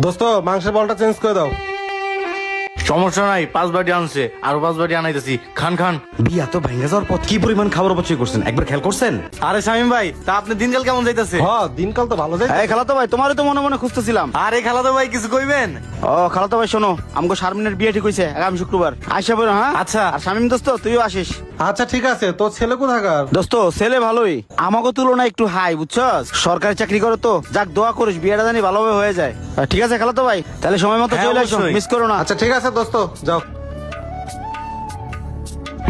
দোস্ত মাংসের বলটা চেঞ্জ করে দাও। সমস্যা নাই, 5 বাটি আনছে, আরো 5 বাটি আনাইতেছি। খান খান। বিয়া তো ভাঙ্গা যাওয়ার পর কি পরিমাণ খাবার অপচয় করছেন একবার খেয়াল করছেন? আরে শামিম ভাই, তা আপনি দিনকাল কেমন যাইতেছে? হ্যাঁ দিনকাল তো ভালো যায়। এই খালাতো ভাই, তোমারই তো মনে মনে খুঁজতেছিলাম। আরে খালাতো ভাই কিছু কইবেন? ও খালাতো ভাই শোনো, আমাকে শারমিনের বিয়ে ঠিক হইছে আগামী শুক্রবার, আইসা বলো। হ্যাঁ আচ্ছা। আর শামিম দোস্ত তুইও আসিস। আচ্ছা ঠিক আছে, তোর ছেলে কোথাকার? দোস্ত ছেলে ভালোই, আমাকে তুলনায় একটু হাই, বুঝছস? সরকারি চাকরি করে তো, যাক দোয়া করিস বিয়েটা জানি ভালোভাবে হয়ে যায়। ঠিক আছে খালাতো ভাই, তাহলে সময় মতো হ্যাঁ, চলে আসো, অবশ্যই। মিস করো না। আচ্ছা ঠিক আছে দোস্ত, যাও।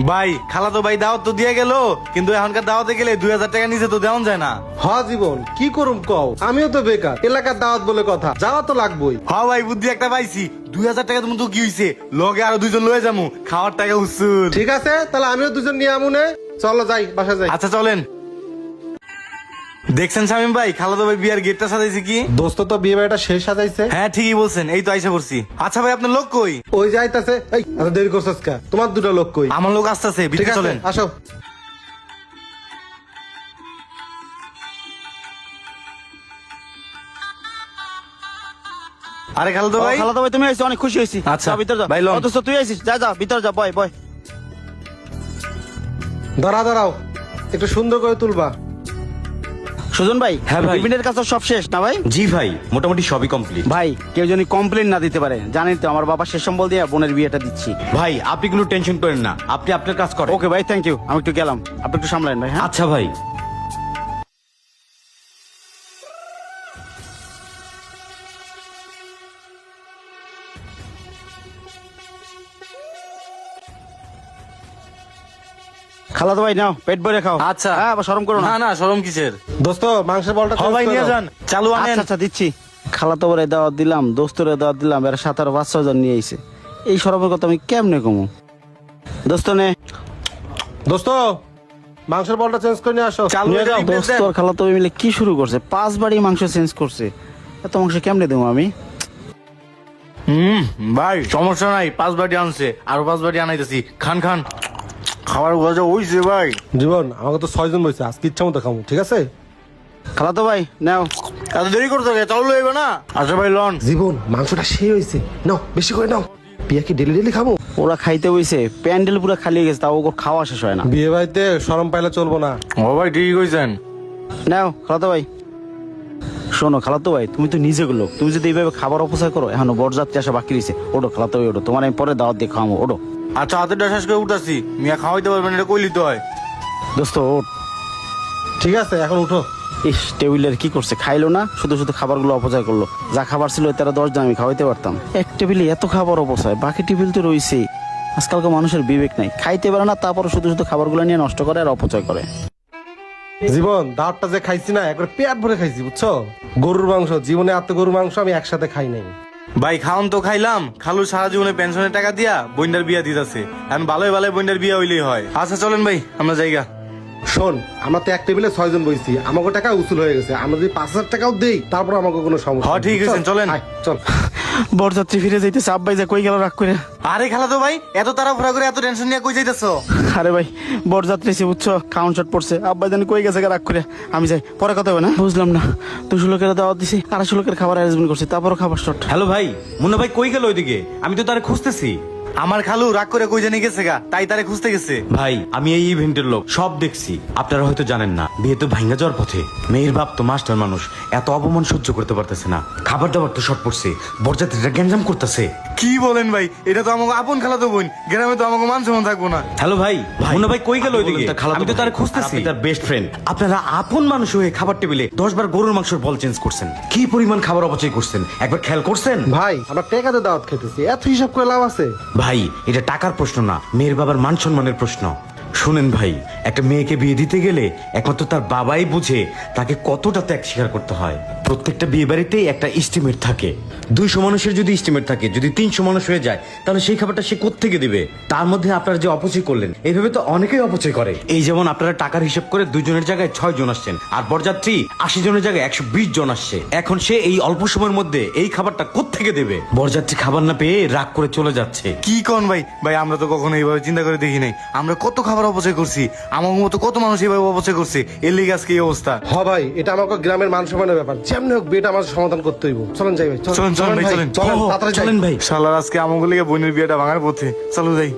ভাই খালাতো ভাই দাওয়াত তো দিয়ে গেল, কিন্তু এখনকার দাওয়াতে গেলে 2000 টাকা নিচে তো দেওয়া যায় না। হ্যাঁ জীবন, কি করুম কও, আমিও তো বেকার, এলাকার দাওয়াত বলে কথা, যাওয়া তো লাগবেই। হ্যাঁ ভাই বুদ্ধি একটা পাইছি, 2000 টাকা তুমি তো কি হইছে, লগে আরো 2জন লয়ে যামু, খাওয়ার টাকা উসুল। ঠিক আছে তাহলে আমিও দুজন নিয়ে আমুনে, চলো যাই, বাসা যাই। আচ্ছা চলেন। দেখছেন শামিম ভাই, খালাতো ভাই বিয়ার গেটটা সাজাইছে কি? দোস্ত তো বিয়ে বাড়িটা শেষ সাজাইছে। হ্যাঁ ঠিকই বলছেন, এই তো আইসা পড়ছি। আচ্ছা ভাই আপনার লোক কই? ওই যাইতাছে। এই এত দেরি করছস কা? তোমার দুটো লোক কই? আমার লোক আসতেছে, ঠিক ভিতরে আছে চলেন। আসো। আরে খালাতো ও, ভাই। খালাতো ভাই তুমি আইসো, অনেক খুশি হয়েছি। আচ্ছা, যাও, ভিতরে যাও। ভাই, লন। ও, দোস্ত তুই আইসিস, যা যা ভিতরে যা, বয় বয়। দাঁড়াও একটু সুন্দর করে তুলবা। সুজন ভাই, হ্যাঁ ভাই। টিফিনের কাজ তো সব শেষ না ভাই? জি ভাই, মোটামুটি সবই কমপ্লিট। ভাই কেউ যদি কমপ্লেন না দিতে পারে, জানেন তো আমার বাবা শেষ সম্বল দিয়ে বোনের বিয়েটা দিচ্ছি। ভাই আপনি কোনো টেনশন করেন না, আপনি আপনার কাজ করেন। ওকে ভাই, থ্যাংক ইউ, আমি একটু গেলাম, আপনি একটু সামলান ভাই। হ্যাঁ আচ্ছা ভাই। খালাতো ভাই নাও, পেট ভরে খাও। আচ্ছা। হ্যাঁ আবার শরম করো না। না না, শরম কিসের? দোস্ত মাংসের বলটা হ্যাঁ চেঞ্জ ভাই করে নিয়ে দাও। যান, চালু আনেন। আচ্ছা আচ্ছা দিচ্ছি। খালাতো ভাই দাওয়াত দিলাম, দোস্তরে দাওয়াত দিলাম, এরা 17 জন নিয়ে আইছে। এই শরমের কথা আমি কেমনে কমু? দোস্ত নে। দোস্ত মাংসের বলটা চেঞ্জ করে নিয়ে আসো। চালু নিয়ে যাও। এটা দোস্ত আর খালাতো ভাই মিলে কি শুরু করছে? 5 বাড়ি মাংস চেঞ্জ করছে, এত মাংস কেমনে দেবো আমি? ভাই সমস্যা নাই, 5 বাটি আনছে, আরো 5 বাটি আনাইতেছি। খান খান। খাবার গজা হইছে ভাই। জীবন আমাকে তো 6 জন বলছে, আজকে ইচ্ছা মতো খাবো, ঠিক আছে? খালাতো ভাই নাও। এত দেরি করতে হবে, চালু লইবে না? আচ্ছা ভাই লন। জীবন মাংসটা সেই হয়েছে, নাও বেশি করে নাও। পিয়া কি ডেলি ডেলি খাবো? ওরা খাইতে বইছে, প্যান্ডেল পুরো খালি হয়ে গেছে, তাও ওর খাওয়া শেষ হয় না। বিয়ে বাড়িতে শরম পাইলে চলবো না। ও ভাই ঠিকই কইছেন। নাও খালাতো ভাই। শোনো খালাতো ভাই, তুমি তো নিজে লোক, তুমি যদি এইভাবে খাবার অপচয় করো, এখনো বরযাত্রী আসা বাকি রয়েছে। ওটো খালাতো ভাই, ওটো, তোমার আমি পরে দাওয়াত দিয়ে খাওয়াবো, ওটো। আচ্ছা হাতের ডাসাস করে উঠাছি, মিয়া খাওয়াইতে পারবেন, এটা কইলি তো হয়। দোস্ত ওট। ঠিক আছে এখন উঠো। ইস, টেবিলের কি করছে, খাইলো না, শুধু শুধু খাবারগুলো অপচয় করলো। যা খাবার ছিল তারা 10 জন আমি খাওয়াইতে পারতাম। এক টেবিলে এত খাবার অপচয়, বাকি টেবিল তো রয়েছেই। আজকালকার মানুষের বিবেক নাই, খাইতে পারে না, তারপর শুধু শুধু খাবারগুলো নিয়ে নষ্ট করে আর অপচয় করে। জীবন দাঁতটা যে খাইছি না, একবার পেট ভরে খাইছি, বুঝছো? গরুর মাংস, জীবনে এত গরুর মাংস আমি একসাথে খাই নাই। ভাই খাওন তো খাইলাম, খালু সারা জীবনে পেনশনের টাকা দিয়া বইন্ডার বিয়া দিতেছে, এখন ভালোই ভালোই বইন্ডার বিয়া হইলেই হয়। আচ্ছা চলেন ভাই আমরা জায়গা। শোন, আমরা তো এক টেবিলে 6 জন বইছি, আমাকে টাকা উসুল হয়ে গেছে, আমরা যদি 5000 টাকাও দেই তারপর আমাকে কোনো সমস্যা হ্যাঁ, ঠিক নেই। আছে, চল, চলেন। আয়, চল। বরযাত্রী ফিরে যাইতেছে, আব্বাই যা কই গেল রাগ করে। আরে খালা তো ভাই, এত তাড়াহুড়া করে এত টেনশন নিয়ে কই যাইতেছো? আরে ভাই বরযাত্রী এসে বুঝছো, খাউন শট পড়ছে, আব্বাই জানি কই গেছে রাগ করে। আমি যাই, পরে কথা হবে না? বুঝলাম না, 200 লোকের দাওয়াত দিছি, 250 লোকের খাবার অ্যারেঞ্জমেন্ট করছি, তারপরও খাবার শর্ট। হ্যালো ভাই, মুন্না ভাই কই গেল ওইদিকে? আমি তো তারে খুঁজতেছি। আমার খালু রাগ করে কই জানি গেছে গা, তাই তারে খুঁজতে গেছে। ভাই আমি এই ইভেন্টের লোক, সব দেখছি। আপনারা হয়তো জানেন না, বিয়ে তো ভাঙ্গা যাওয়ার পথে। মেয়ের বাপ তো মাস্টার মানুষ, এত অপমান সহ্য করতে পারতেছে না। খাবার দাবার তো শর্ট পড়ছে, বরযাত্রীরা গ্যাঞ্জাম করতেছে। কি বলেন ভাই, এটা তো আমাকে আপন খালা তো বোন, গ্রামে তো আমাকে মান সম্মান থাকবো না। হ্যালো ভাই, মুন্না ভাই কই গেল ওইদিকে? আমি তো তারে খুঁজতেছি। আপনি তার বেস্ট ফ্রেন্ড, আপনারা আপন মানুষ হয়ে খাবার টেবিলে 10 বার গরুর মাংসের বল চেঞ্জ করছেন। কি পরিমাণ খাবার অপচয় করছেন একবার খেয়াল করছেন? ভাই আমরা টাকাতে দাওয়াত খেতেছি, এত হিসাব করে লাভ আছে? ভাই এটা টাকার প্রশ্ন না, মেয়ের বাবার মান সম্মানের প্রশ্ন। শুনেন ভাই, একটা মেয়েকে বিয়ে দিতে গেলে একমাত্র তার বাবাই বুঝে তাকে কতটা ত্যাগ স্বীকার করতে হয়। প্রত্যেকটা বিয়ে বাড়িতেই একটা এস্টিমেট থাকে। 200 মানুষের যদি এস্টিমেট থাকে, যদি 300 মানুষ হয়ে যায়, তাহলে সেই খাবারটা সে কোত্থেকে দিবে? তার মধ্যে আপনারা যে অপচয় করলেন, এইভাবে তো অনেকেই অপচয় করে। এই যেমন আপনারা টাকার হিসাব করে 2 জনের জায়গায় 6 জন আসছেন, আর বরযাত্রী 80 জনের জায়গায় 120 জন আসছে। এখন সে এই অল্প সময়ের মধ্যে এই খাবারটা কোত্থেকে দেবে? বরযাত্রী খাবার না পেয়ে রাগ করে চলে যাচ্ছে। কি কোন ভাই, ভাই আমরা তো কখনো এইভাবে চিন্তা করে দেখি নাই, আমরা কত খাবার অপচয় করছি। আমার মতো কত মানুষ এইভাবে অপচয় করছে, এর লিগে আজকে এই অবস্থা। হ ভাই, এটা আমাকে গ্রামের মান সম্মানের ব্যাপার, যেমনি হোক বিয়েটা আমার সমাধান করতে হইব। চলেন যাই ভাই, চলেন, চলেন ভাই, চলেন। চলেন তাড়াতাড়ি যাই। চলেন ভাই। শালার আজকে আমাকে লিগে বোনের বিয়েটা ভাঙার পথে। চলো যাই।